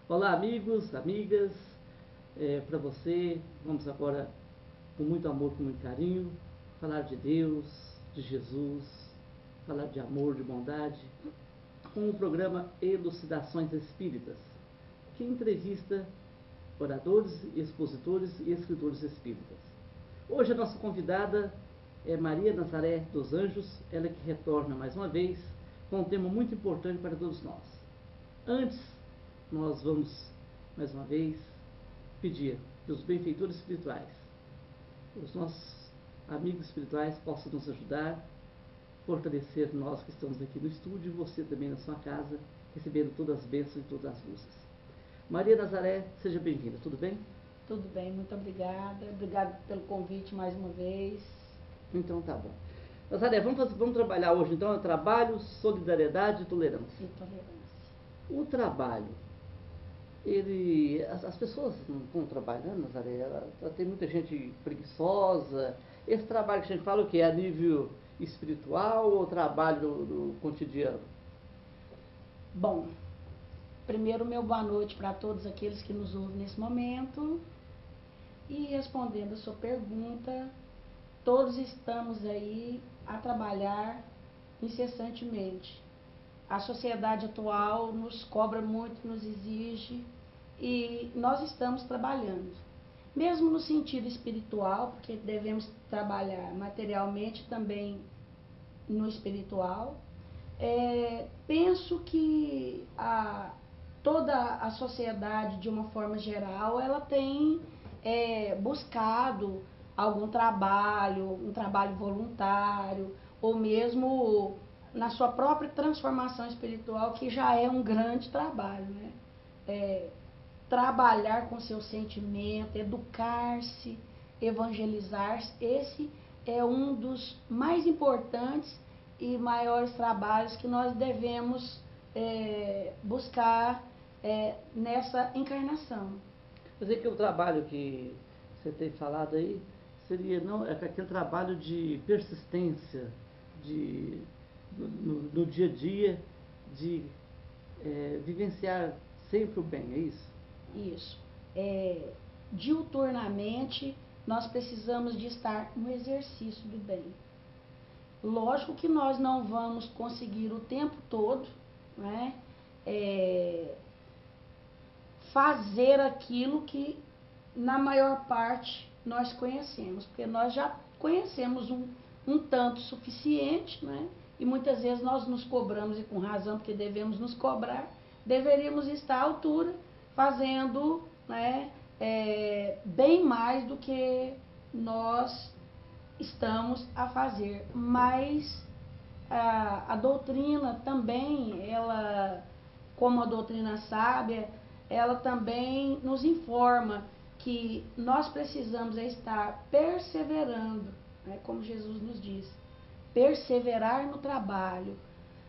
Olá, amigos, amigas, para você, vamos agora, com muito amor, com muito carinho, falar de Deus, de Jesus, falar de amor, de bondade, com o programa Elucidações Espíritas, que entrevista oradores, expositores e escritores espíritas. Hoje a nossa convidada é Maria Nazaré dos Anjos, ela que retorna mais uma vez com um tema muito importante para todos nós. Antes, nós vamos, mais uma vez, pedir que os benfeitores espirituais, os nossos amigos espirituais, possam nos ajudar, fortalecer nós que estamos aqui no estúdio e você também na sua casa, recebendo todas as bênçãos e todas as luzes. Maria Nazaré, seja bem-vinda, tudo bem? Tudo bem, muito obrigada. Obrigada pelo convite mais uma vez. Então tá bom. Nazaré, vamos trabalhar hoje então, trabalho, solidariedade e tolerância. E tolerância. O trabalho, as pessoas não estão trabalhando, Nazaré, tem muita gente preguiçosa. Esse trabalho que a gente fala o que? É a nível espiritual ou trabalho do cotidiano? Bom, primeiro meu boa noite para todos aqueles que nos ouvem nesse momento. E respondendo a sua pergunta, todos estamos aí a trabalhar incessantemente. A sociedade atual nos cobra muito, nos exige, e nós estamos trabalhando. Mesmo no sentido espiritual, porque devemos trabalhar materialmente também no espiritual. Penso que toda a sociedade, de uma forma geral, ela tem buscado algum trabalho, um trabalho voluntário, ou mesmo na sua própria transformação espiritual, que já é um grande trabalho, né? Trabalhar com seu sentimento, educar-se, evangelizar-se, esse é um dos mais importantes e maiores trabalhos que nós devemos buscar nessa encarnação. Quer dizer que o trabalho que você tem falado aí seria aquele trabalho de persistência, no dia a dia, de vivenciar sempre o bem, é isso? Isso. Diuturnamente, nós precisamos de estar no exercício do bem. Lógico que nós não vamos conseguir o tempo todo, né, fazer aquilo que na maior parte nós conhecemos, porque nós já conhecemos um tanto suficiente, né, e muitas vezes nós nos cobramos, e com razão, porque devemos nos cobrar, deveríamos estar à altura, fazendo, né, bem mais do que nós estamos a fazer. Mas a doutrina também, ela, como a doutrina sábia, ela também nos informa que nós precisamos estar perseverando, né, como Jesus nos diz, perseverar no trabalho,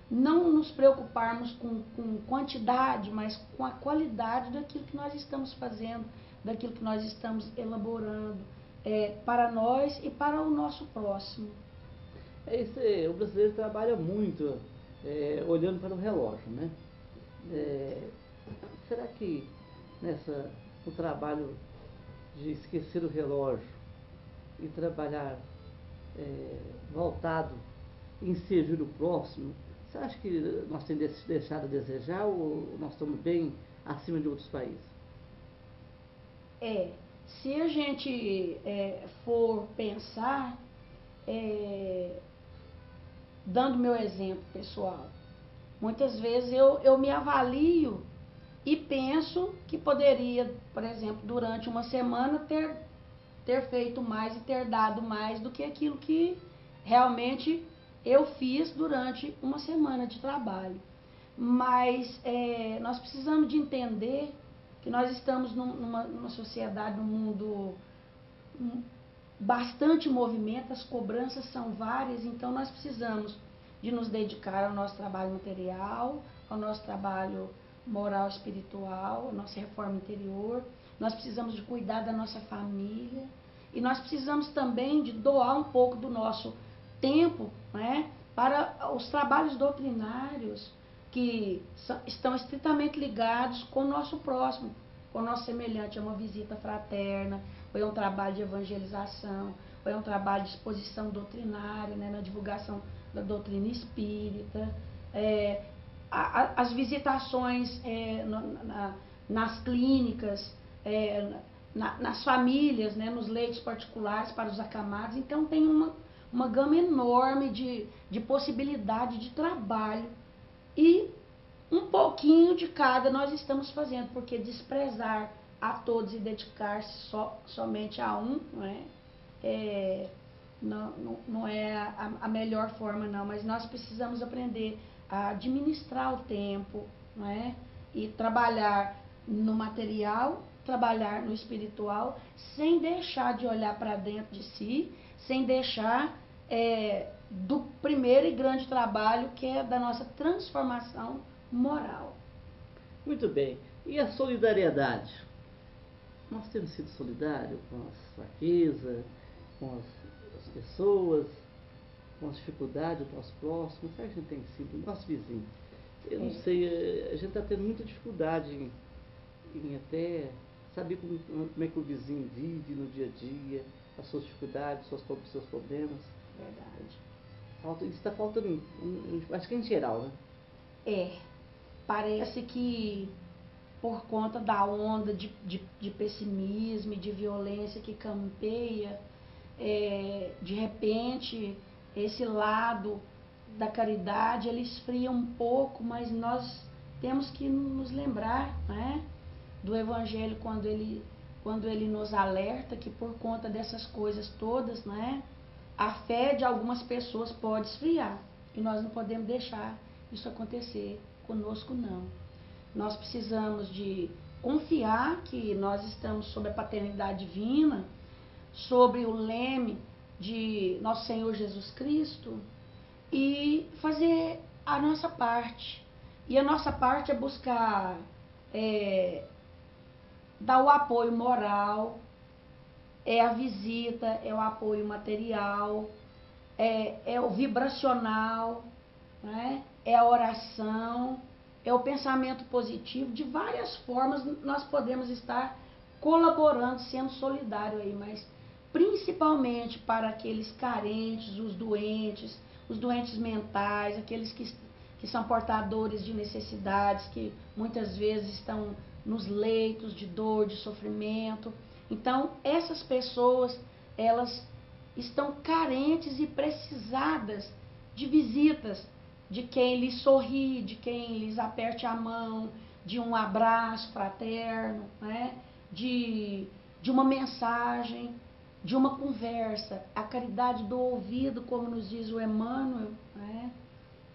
não nos preocuparmos com quantidade, mas com a qualidade daquilo que nós estamos fazendo, daquilo que nós estamos elaborando, para nós e para o nosso próximo. O brasileiro trabalha muito olhando para o relógio, né? Será que o trabalho de esquecer o relógio e trabalhar voltado em servir o próximo, você acha que nós temos deixado a desejar ou nós estamos bem acima de outros países? Se a gente for pensar, dando meu exemplo pessoal, muitas vezes eu me avalio e penso que poderia, por exemplo, durante uma semana ter feito mais e ter dado mais do que aquilo que realmente eu fiz durante uma semana de trabalho. Mas nós precisamos de entender que nós estamos numa sociedade, num mundo bastante movimento, as cobranças são várias, então nós precisamos de nos dedicar ao nosso trabalho material, ao nosso trabalho moral, espiritual, a nossa reforma interior. Nós precisamos de cuidar da nossa família e nós precisamos também de doar um pouco do nosso tempo, né, para os trabalhos doutrinários, que estão estritamente ligados com o nosso próximo, com o nosso semelhante. É uma visita fraterna, ou é um trabalho de evangelização, ou é um trabalho de exposição doutrinária, né, na divulgação da doutrina espírita. As visitações nas clínicas, nas famílias, né, nos leitos particulares para os acamados. Então tem uma gama enorme de possibilidade de trabalho, e um pouquinho de cada nós estamos fazendo, porque desprezar a todos e dedicar-se somente a um não é a melhor forma, não. Mas nós precisamos aprender a administrar o tempo, não é? E trabalhar no material, trabalhar no espiritual, sem deixar de olhar para dentro de si, sem deixar do primeiro e grande trabalho, que é da nossa transformação moral. Muito bem. E a solidariedade? Nós temos sido solidários com as fraquezas, com as pessoas, com as dificuldades do nosso próximo? Será que a gente tem sido? Nosso vizinho. Eu não sei, a gente está tendo muita dificuldade em até saber como é que o vizinho vive no dia a dia, as suas dificuldades, seus problemas. Verdade. Isso está faltando, acho que em geral, né? Parece que por conta da onda de pessimismo e de violência que campeia, de repente esse lado da caridade ele esfria um pouco, mas nós temos que nos lembrar, né, do Evangelho quando ele nos alerta que por conta dessas coisas todas, né, a fé de algumas pessoas pode esfriar, e nós não podemos deixar isso acontecer conosco, não. Nós precisamos de confiar que nós estamos sob a paternidade divina, sobre o leme de nosso Senhor Jesus Cristo, e fazer a nossa parte. E a nossa parte é buscar dar o apoio moral, a visita, é o apoio material, é o vibracional, né? É a oração, é o pensamento positivo. De várias formas nós podemos estar colaborando, sendo solidário aí, mas principalmente para aqueles carentes, os doentes mentais, aqueles que são portadores de necessidades, que muitas vezes estão nos leitos de dor, de sofrimento. Então, essas pessoas, elas estão carentes e precisadas de visitas, de quem lhes sorri, de quem lhes aperte a mão, de um abraço fraterno, né? de uma mensagem, de uma conversa. A caridade do ouvido, como nos diz o Emmanuel, né?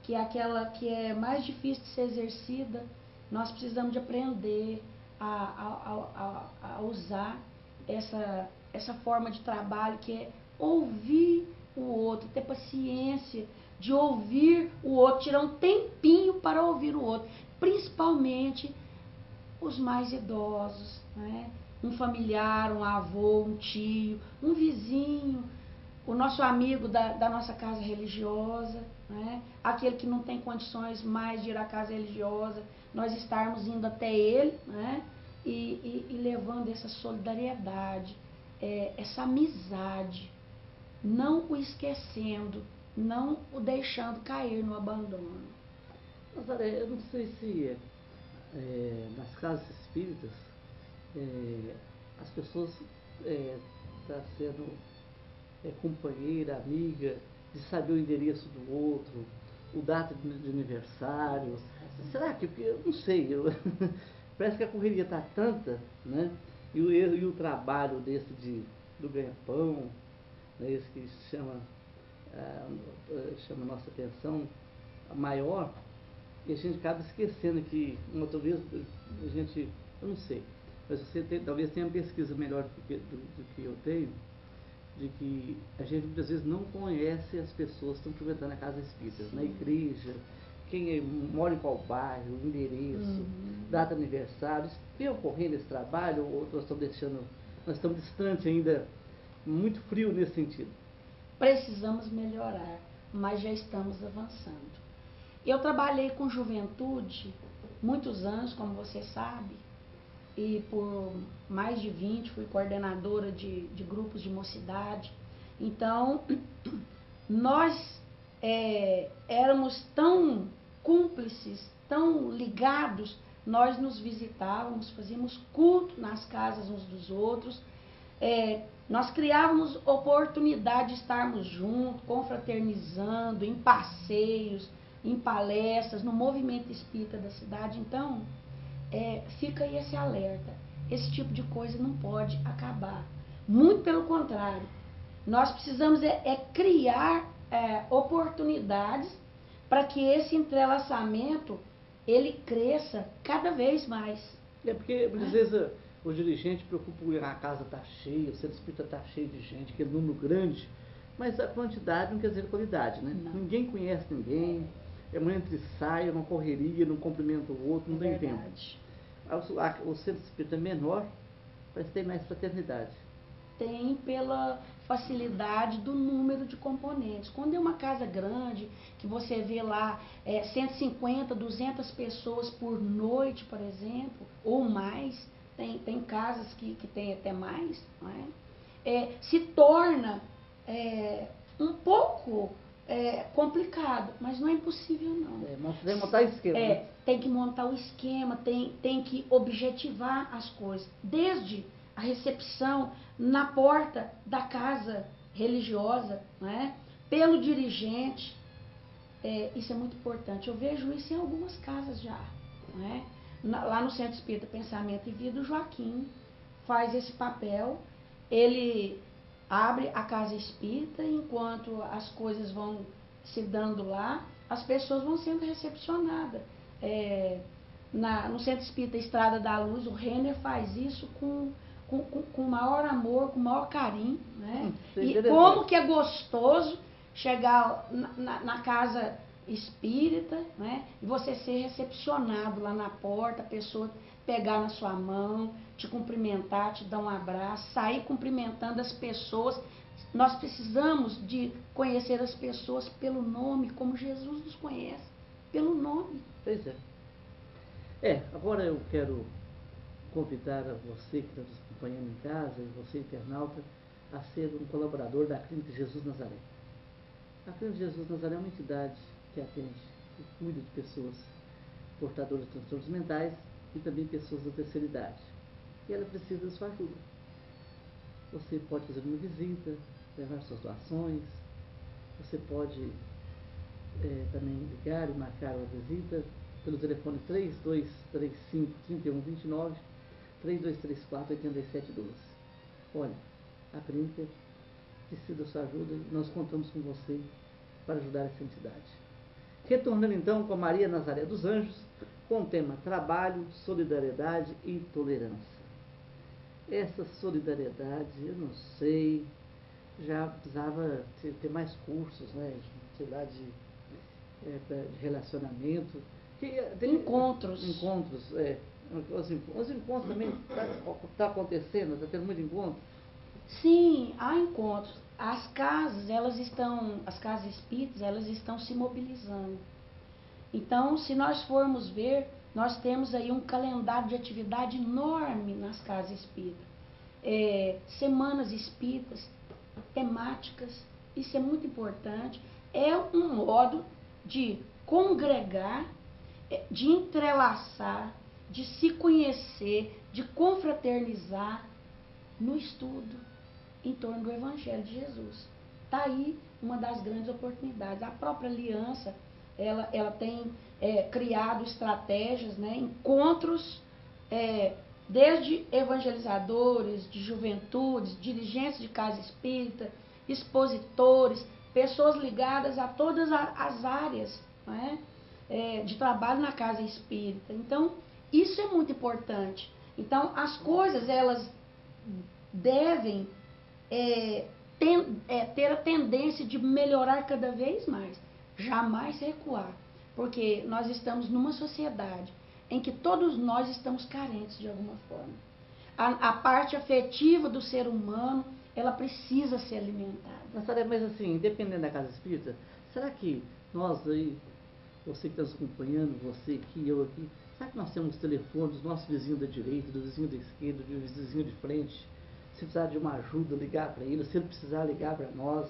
Que é aquela que é mais difícil de ser exercida. Nós precisamos de aprender a usar essa forma de trabalho, que é ouvir o outro, ter paciência de ouvir o outro, tirar um tempinho para ouvir o outro, principalmente os mais idosos, né? Um familiar, um avô, um tio, um vizinho, o nosso amigo da nossa casa religiosa, né? Aquele que não tem condições mais de ir à casa religiosa, nós estarmos indo até ele, né? E levando essa solidariedade, essa amizade, não o esquecendo, não o deixando cair no abandono. Nazaré, eu não sei se nas casas espíritas as pessoas estão sendo companheira, amiga, de saber o endereço do outro, o data de aniversário. Será que? Porque eu não sei, parece que a correria está tanta, né? E o trabalho desse do ganha-pão, né? Esse que chama a nossa atenção maior, e a gente acaba esquecendo que talvez a gente, eu não sei, mas você talvez tenha uma pesquisa melhor do que eu tenho, de que a gente muitas vezes não conhece as pessoas que estão frequentando a casa espírita, na igreja, quem mora em qual bairro, endereço, data de aniversário. Isso vem ocorrendo esse trabalho, ou nós estamos distantes ainda, muito frio nesse sentido? Precisamos melhorar, mas já estamos avançando. Eu trabalhei com juventude muitos anos, como você sabe, e por mais de 20 fui coordenadora de grupos de mocidade. Então, nós éramos tão cúmplices, tão ligados, nós nos visitávamos, fazíamos culto nas casas uns dos outros, nós criávamos oportunidade de estarmos juntos, confraternizando, em passeios, em palestras, no movimento espírita da cidade. Então, fica aí esse alerta. Esse tipo de coisa não pode acabar. Muito pelo contrário. Nós precisamos criar oportunidades para que esse entrelaçamento ele cresça cada vez mais. Porque, às vezes, o dirigente preocupa em a casa está cheia, o centro espírita está cheio de gente, aquele número grande, mas a quantidade não quer dizer qualidade, né? Não. Ninguém conhece ninguém, é uma entra e sai, é uma correria, não cumprimenta o outro, não tem tempo. O centro espírita é menor, mas tem mais fraternidade. Tem pela facilidade do número de componentes. Quando é uma casa grande, que você vê lá 150, 200 pessoas por noite, por exemplo, ou mais, tem casas que tem até mais, não é? Se torna um pouco complicado, mas não é impossível não. Tem que montar esquema. Tem que montar o esquema, tem que objetivar as coisas, desde a recepção na porta da casa religiosa, não é? Pelo dirigente. Isso é muito importante. Eu vejo isso em algumas casas já, não é? Lá no Centro Espírita Pensamento e Vida, o Joaquim faz esse papel. Ele abre a casa espírita, enquanto as coisas vão se dando lá, as pessoas vão sendo recepcionadas. No Centro Espírita Estrada da Luz, o Renner faz isso com maior amor, com maior carinho, né? E como que é gostoso chegar na casa espírita, né? E você ser recepcionado lá na porta, a pessoa pegar na sua mão, te cumprimentar, te dar um abraço, sair cumprimentando as pessoas. Nós precisamos de conhecer as pessoas pelo nome, como Jesus nos conhece, pelo nome. Pois é. Agora eu quero convidar a você que está nos acompanhando em casa, e você internauta, a ser um colaborador da Clínica Jesus Nazaré. A Clínica Jesus Nazaré é uma entidade que atende, que cuida de pessoas portadoras de transtornos mentais e também pessoas da terceira idade. E ela precisa da sua ajuda. Você pode fazer uma visita, levar suas doações, você pode também ligar e marcar uma visita pelo telefone 3235-3129, 3234-8712. Olha, a clínica precisa da sua ajuda e nós contamos com você para ajudar essa entidade. Retornando então com a Maria Nazaré dos Anjos, com o tema Trabalho, Solidariedade e Tolerância. Essa solidariedade, eu não sei, já precisava ter mais cursos, né? Sei lá, de relacionamento. Encontros. Os encontros também está acontecendo, está tendo muito encontro? Sim, há encontros. As casas espíritas, elas estão se mobilizando. Então, se nós formos ver, nós temos aí um calendário de atividade enorme nas casas espíritas. Semanas espíritas, temáticas, isso é muito importante. É um modo de congregar, de entrelaçar, de se conhecer, de confraternizar no estudo em torno do Evangelho de Jesus. Está aí uma das grandes oportunidades. A própria aliança, ela tem criado estratégias, né, encontros, desde evangelizadores, de juventudes, dirigentes de casa espírita, expositores, pessoas ligadas a todas as áreas, né, de trabalho na casa espírita. Então, isso é muito importante. Então, as coisas, elas devem ter a tendência de melhorar cada vez mais, jamais recuar, porque nós estamos numa sociedade em que todos nós estamos carentes de alguma forma. A parte afetiva do ser humano, ela precisa ser alimentada. Mas assim, dependendo da casa espírita, será que nós aí você que está nos acompanhando, você aqui, eu aqui, sabe que nós temos o telefone dos nossos vizinhos da direita, do vizinho da esquerda, do vizinho de frente? Se precisar de uma ajuda, ligar para ele, se ele precisar ligar para nós.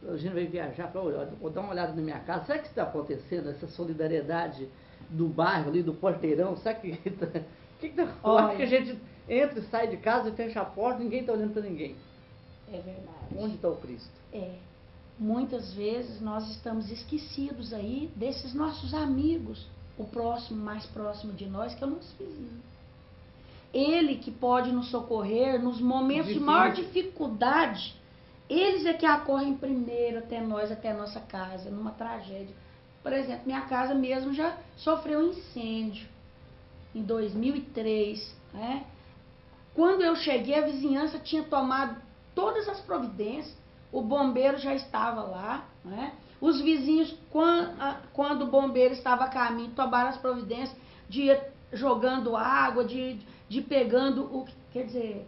A gente vai viajar para vou dar uma olhada na minha casa. Será que está acontecendo essa solidariedade do bairro ali, do porteirão? Será que eu acho que a gente entra e sai de casa e fecha a porta, ninguém está olhando para ninguém. É verdade. Onde está o Cristo? Muitas vezes nós estamos esquecidos aí desses nossos amigos, o próximo, mais próximo de nós, que é o nosso vizinho. Ele que pode nos socorrer nos momentos de maior dificuldade. Eles é que acorrem primeiro até nós, até a nossa casa, numa tragédia. Por exemplo, minha casa mesmo já sofreu um incêndio em 2003. Né? Quando eu cheguei, a vizinhança tinha tomado todas as providências. O bombeiro já estava lá. Né? Os vizinhos, quando o bombeiro estava a caminho, tomaram as providências de ir jogando água, de pegando o... Quer dizer...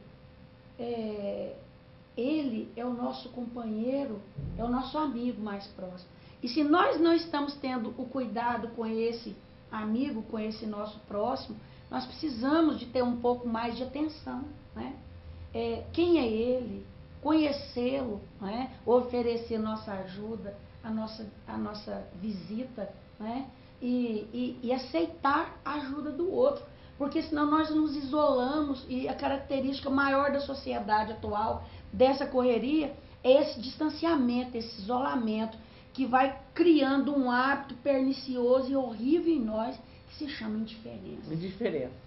Ele é o nosso companheiro, é o nosso amigo mais próximo. E se nós não estamos tendo o cuidado com esse amigo, com esse nosso próximo, nós precisamos de ter um pouco mais de atenção. Né? Quem é ele? Conhecê-lo, né? Oferecer nossa ajuda, a nossa visita, né? E aceitar a ajuda do outro. Porque senão nós nos isolamos, e a característica maior da sociedade atual, dessa correria, é esse distanciamento, esse isolamento, que vai criando um hábito pernicioso e horrível em nós, que se chama indiferença. Indiferença.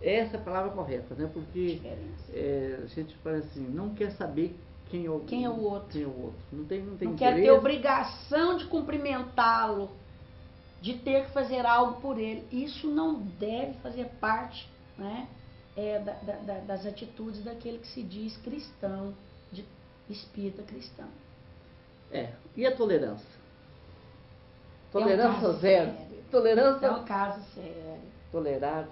Essa é a palavra correta, né? Porque a gente parece assim, não quer saber quem é o outro. Não tem quer ter obrigação de cumprimentá-lo, de ter que fazer algo por ele. Isso não deve fazer parte, né, das atitudes daquele que se diz cristão, de espírita cristão. E a tolerância? Tolerância zero. Tolerância é um caso sério. Tolerar,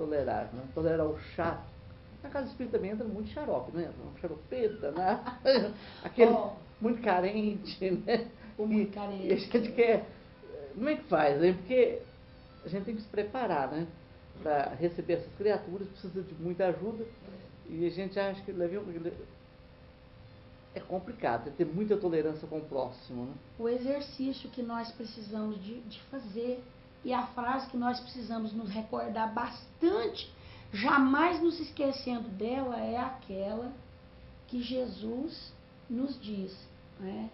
né? Tolerar o chato. Na casa espírita também entra muito xarope, né? Um xaropeta, né? Aquele muito carente, né? Muito carente. E a gente quer... Como é que faz, né? Porque a gente tem que se preparar, né? Para receber essas criaturas, precisa de muita ajuda. E a gente acha que é complicado, ter muita tolerância com o próximo, né? O exercício que nós precisamos de fazer, e a frase que nós precisamos nos recordar bastante, jamais nos esquecendo dela, é aquela que Jesus nos diz, né?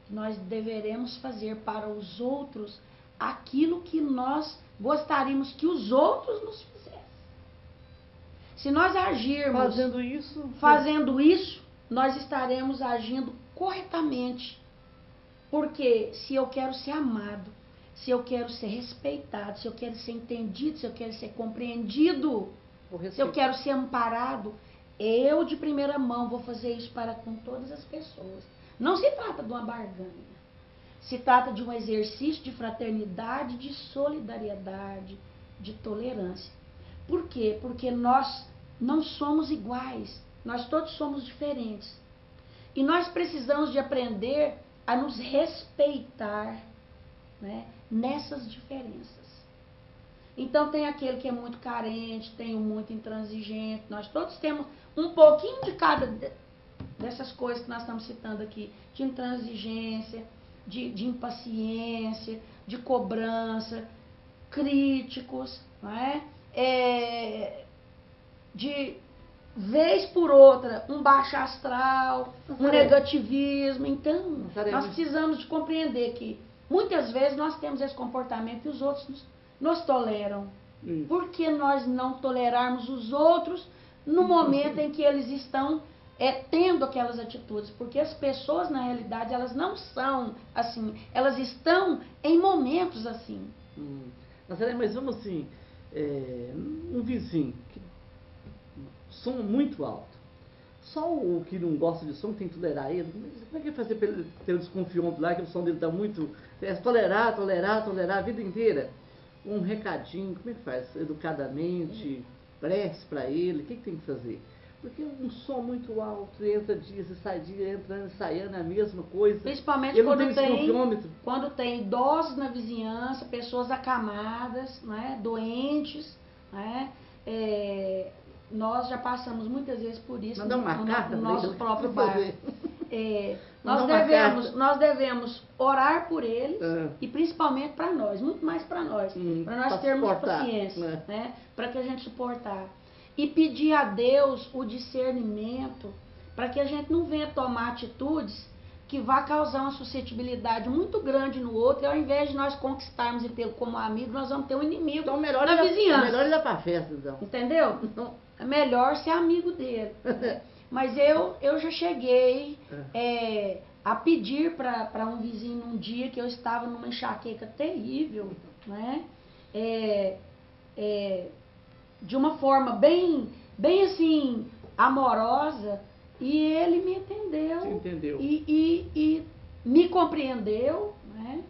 Nós deveremos fazer para os outros aquilo que nós gostaríamos que os outros nos fizessem. Se nós agirmos fazendo isso, nós estaremos agindo corretamente. Porque se eu quero ser amado, se eu quero ser respeitado, se eu quero ser entendido, se eu quero ser compreendido, se eu quero ser amparado, eu de primeira mão vou fazer isso para com todas as pessoas. Não se trata de uma barganha. Se trata de um exercício de fraternidade, de solidariedade, de tolerância. Por quê? Porque nós não somos iguais. Nós todos somos diferentes. E nós precisamos de aprender a nos respeitar, né, nessas diferenças. Então tem aquele que é muito carente, tem o muito intransigente. Nós todos temos um pouquinho de cada dessas coisas que nós estamos citando aqui, de intransigência, de impaciência, de cobrança, críticos, não é? De vez por outra um baixo astral, um negativismo. Então, nós precisamos de compreender que muitas vezes nós temos esse comportamento e os outros nos toleram. Por que nós não tolerarmos os outros no momento em que eles estão tendo aquelas atitudes? Porque as pessoas, na realidade, elas não são assim. Elas estão em momentos assim. Mas vamos assim, um vizinho, som muito alto. Só o que não gosta de som tem que tolerar ele. Como é que vai fazer para ele ter um desconfiômetro lá, que o som dele está muito... tolerar a vida inteira. Um recadinho, como é que faz? Educadamente, prece para ele, o que tem que fazer? Porque um som muito alto, entra dias e sai dia, entrando e saindo, é a mesma coisa. Principalmente Ele quando tem idosos na vizinhança, pessoas acamadas, né, doentes, né, nós já passamos muitas vezes por isso no nosso próprio bairro. Nós devemos orar por eles e principalmente para nós, muito mais para nós termos paciência, né, para que a gente suportar. E pedir a Deus o discernimento para que a gente não venha tomar atitudes que vá causar uma suscetibilidade muito grande no outro, e ao invés de nós conquistarmos e tê-lo como amigo, nós vamos ter um inimigo então, na vizinhança. É melhor ir lá para a festa, então. Entendeu? É melhor ser amigo dele. Mas eu já cheguei a pedir para um vizinho um dia que eu estava numa enxaqueca terrível, né? De uma forma bem assim, amorosa, e ele me entendeu. E me compreendeu, né?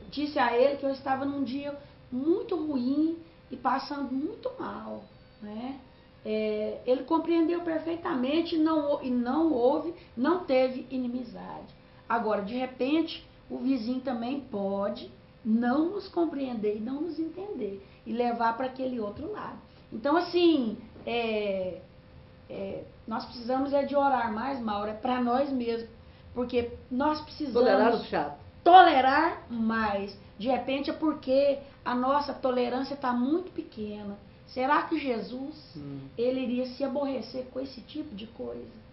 Disse a ele que eu estava num dia muito ruim e passando muito mal, né? Ele compreendeu perfeitamente não teve inimizade. Agora, de repente, o vizinho também pode não nos compreender e não nos entender e levar para aquele outro lado. Então, assim, nós precisamos de orar mais, Maura, para nós mesmos, porque nós precisamos tolerar o chato. Tolerar mais. De repente é porque a nossa tolerância está muito pequena. Será que Jesus ele iria se aborrecer com esse tipo de coisa?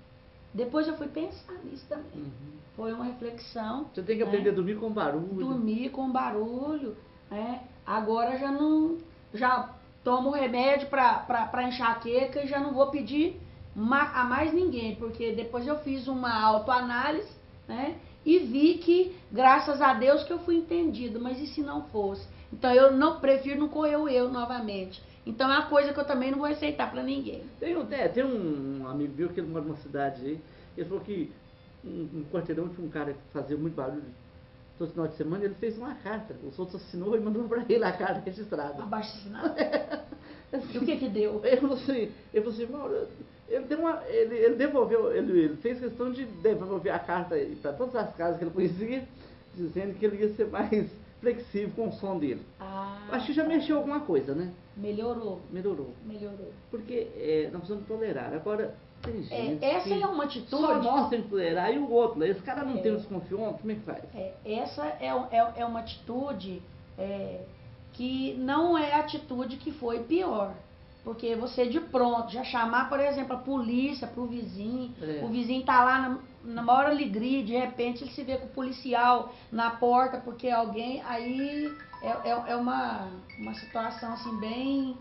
Depois eu fui pensar nisso também. Foi uma reflexão. Você tem que aprender a dormir com barulho. Dormir com barulho. Agora já tomo remédio para enxaqueca e já não vou pedir a mais ninguém, porque depois eu fiz uma autoanálise, né? E vi que, graças a Deus, que eu fui entendido, mas e se não fosse? Então eu prefiro não correr o eu novamente. Então é uma coisa que eu também não vou aceitar para ninguém. Tem um amigo meu que ele mora numa cidade aí, ele falou que um quarteirão tinha um cara que fazia muito barulho todo final de semana, ele fez uma carta, os outros assinou e mandou para ele a carta registrada. Abaixo assinado. E o que deu? Ele falou assim, Mauro, ele devolveu, ele fez questão de devolver a carta para todas as casas que ele conhecia, dizendo que ele ia ser mais flexível com o som dele. Acho que já mexeu alguma coisa, né? Melhorou. Porque nós precisamos tolerar. Agora, tem gente essa é uma atitude. Só nós temos que tolerar e o outro, esse cara não tem um desconfiança, como é que faz? Essa é uma atitude que não é a atitude que foi pior. Porque você de pronto já chamar, por exemplo, a polícia para o vizinho está lá na maior alegria, de repente ele se vê com o policial na porta porque alguém, aí é uma situação assim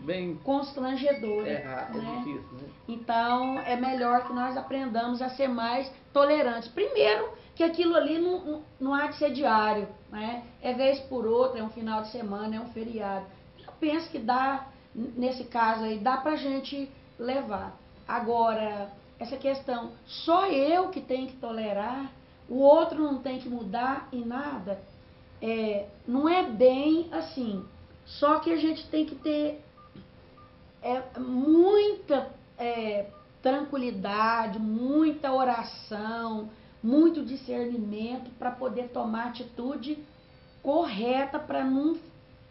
bem constrangedora. É difícil, né? Então é melhor que nós aprendamos a ser mais tolerantes. Primeiro, que aquilo ali não há de ser diário, né? É vez por outra, é um final de semana, é um feriado. Eu penso que dá, nesse caso aí, dá pra gente levar. Agora, essa questão, só eu que tenho que tolerar, o outro não tem que mudar em nada, não é bem assim. Só que a gente tem que ter muita tranquilidade, muita oração, muito discernimento para poder tomar atitude correta para não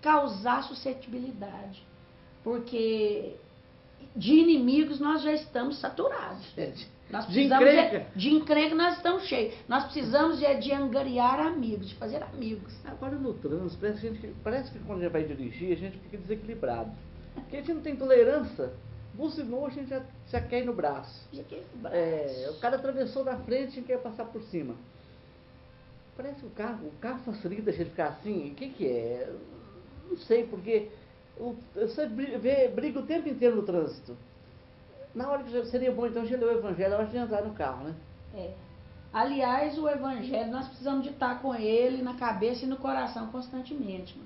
causar suscetibilidade. Porque de inimigos nós já estamos saturados. Nós precisamos de encrenca nós estamos cheios. Nós precisamos de angariar amigos, de fazer amigos. Agora no trânsito, parece que quando a gente vai dirigir, a gente fica desequilibrado. Porque a gente não tem tolerância. Buzinou, a gente já quer ir no braço. O cara atravessou na frente e quer passar por cima. Parece que o carro facilita a gente ficar assim. O que é? Não sei, porque você briga o tempo inteiro no trânsito. Na hora que seria bom, então, a gente ler o Evangelho antes de entrar no carro, né? Aliás, o Evangelho, nós precisamos de estar com ele na cabeça e no coração constantemente.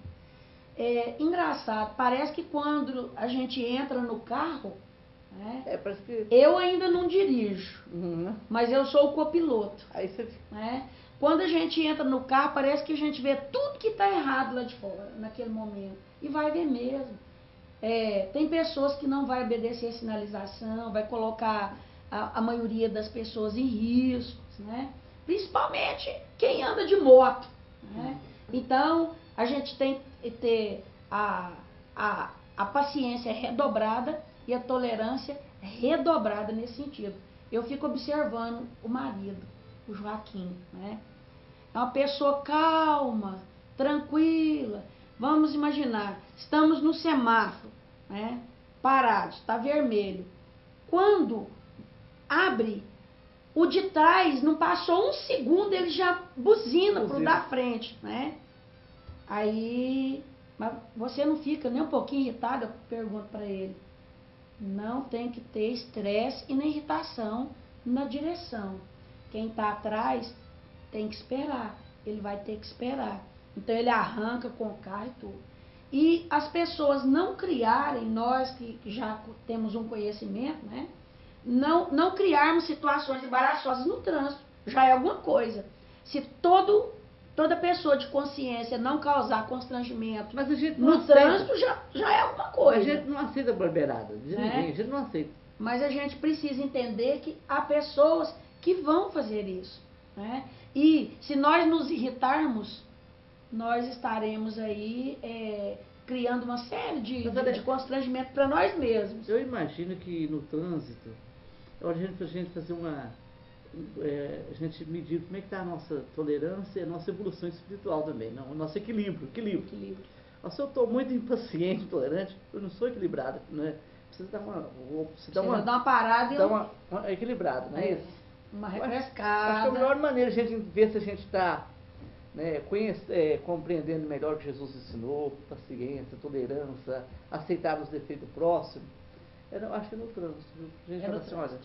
Engraçado, parece que quando a gente entra no carro, né, parece que... eu ainda não dirijo, mas eu sou o copiloto. Aí você... Quando a gente entra no carro, parece que a gente vê tudo que está errado lá de fora, naquele momento. E vai ver mesmo. Tem pessoas que não vai obedecer a sinalização, vai colocar a maioria das pessoas em riscos, né? Principalmente quem anda de moto, né? Então, a gente tem que ter a paciência redobrada e a tolerância redobrada nesse sentido. Eu fico observando o marido, o Joaquim, né? É uma pessoa calma, tranquila. Vamos imaginar, estamos no semáforo, né? Parados, está vermelho. Quando abre, o de trás, não passou um segundo, ele já buzina pro da frente, né? Aí, mas você não fica nem um pouquinho irritado? Eu pergunto para ele. Não tem que ter estresse e nem irritação na direção. Quem está atrás tem que esperar, ele vai ter que esperar. Então ele arranca com o carro e tudo. E as pessoas não criarem, nós que já temos um conhecimento, né? Não criarmos situações embaraçosas no trânsito, já é alguma coisa. Se toda pessoa de consciência não causar constrangimento mas a gente não no trânsito, já é alguma coisa. A gente não aceita barbeirada de ninguém, a gente não aceita. Mas a gente precisa entender que há pessoas que vão fazer isso, né? E se nós nos irritarmos, nós estaremos aí criando uma série de constrangimento para nós mesmos. Eu imagino que no trânsito, é hora de a gente fazer a gente medir como é que está a nossa tolerância e a nossa evolução espiritual também, não? O nosso equilíbrio. Se eu estou muito impaciente, intolerante, eu não sou equilibrado, né? Precisa dar uma parada e uma equilibrada, não é isso? Uma refrescada. Acho que a melhor maneira de a gente ver se a gente está, né, compreendendo melhor o que Jesus ensinou, paciência, tolerância, aceitar os defeitos do próximo, acho que é no trânsito. A gente fala assim, olha,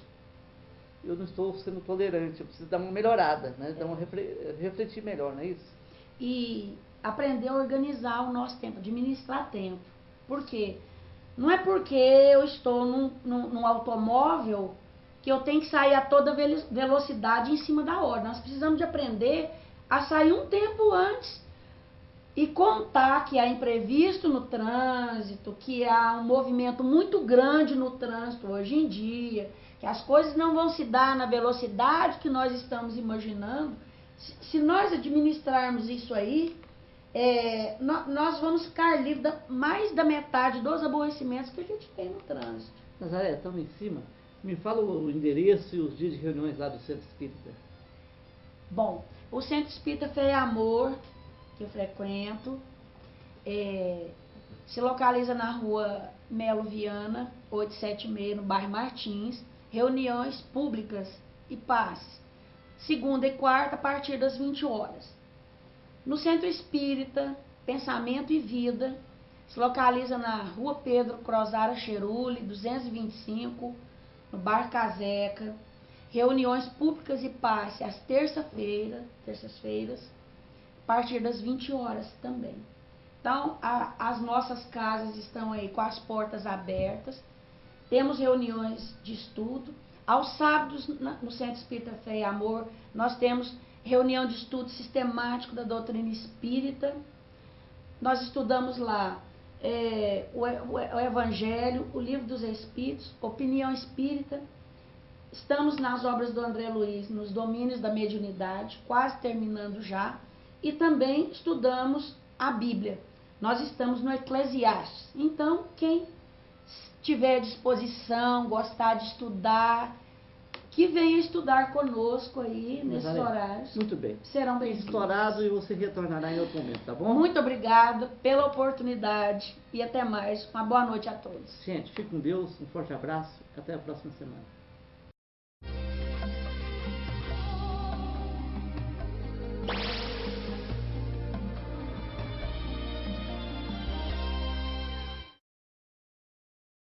eu não estou sendo tolerante, eu preciso dar uma melhorada, né? Dar uma refletir melhor, não é isso? E aprender a organizar o nosso tempo, administrar tempo. Por quê? Não é porque eu estou num automóvel que eu tenho que sair a toda velocidade em cima da hora. Nós precisamos de aprender a sair um tempo antes e contar que há imprevisto no trânsito, que há um movimento muito grande no trânsito hoje em dia, que as coisas não vão se dar na velocidade que nós estamos imaginando. Se nós administrarmos isso aí, nós vamos ficar livres mais da metade dos aborrecimentos que a gente tem no trânsito. Nazaré, estamos em cima. Me fala o endereço e os dias de reuniões lá do Centro Espírita. Bom, o Centro Espírita Fé e Amor, que eu frequento, se localiza na rua Melo Viana, 876, no bairro Martins. Reuniões públicas e paz, segunda e quarta, a partir das 20 horas. No Centro Espírita Pensamento e Vida, se localiza na rua Pedro Crozara Cheruli, 225, no bairro Caseca. Reuniões públicas e paz às terças-feiras, a partir das 20 horas também. Então, as nossas casas estão aí com as portas abertas. Temos reuniões de estudo. Aos sábados, no Centro Espírita Fé e Amor, nós temos reunião de estudo sistemático da doutrina espírita. Nós estudamos lá o Evangelho, o Livro dos Espíritos, Opinião Espírita. Estamos nas obras do André Luiz, nos domínios da mediunidade, quase terminando já. E também estudamos a Bíblia. Nós estamos no Eclesiastes. Então, quem tiver disposição, gostar de estudar, que venha estudar conosco aí nesses horários. Muito bem. Serão bem-vindos. Estourado, e você retornará em outro momento, tá bom? Muito obrigada pela oportunidade e até mais. Uma boa noite a todos. Gente, fique com Deus, um forte abraço, até a próxima semana.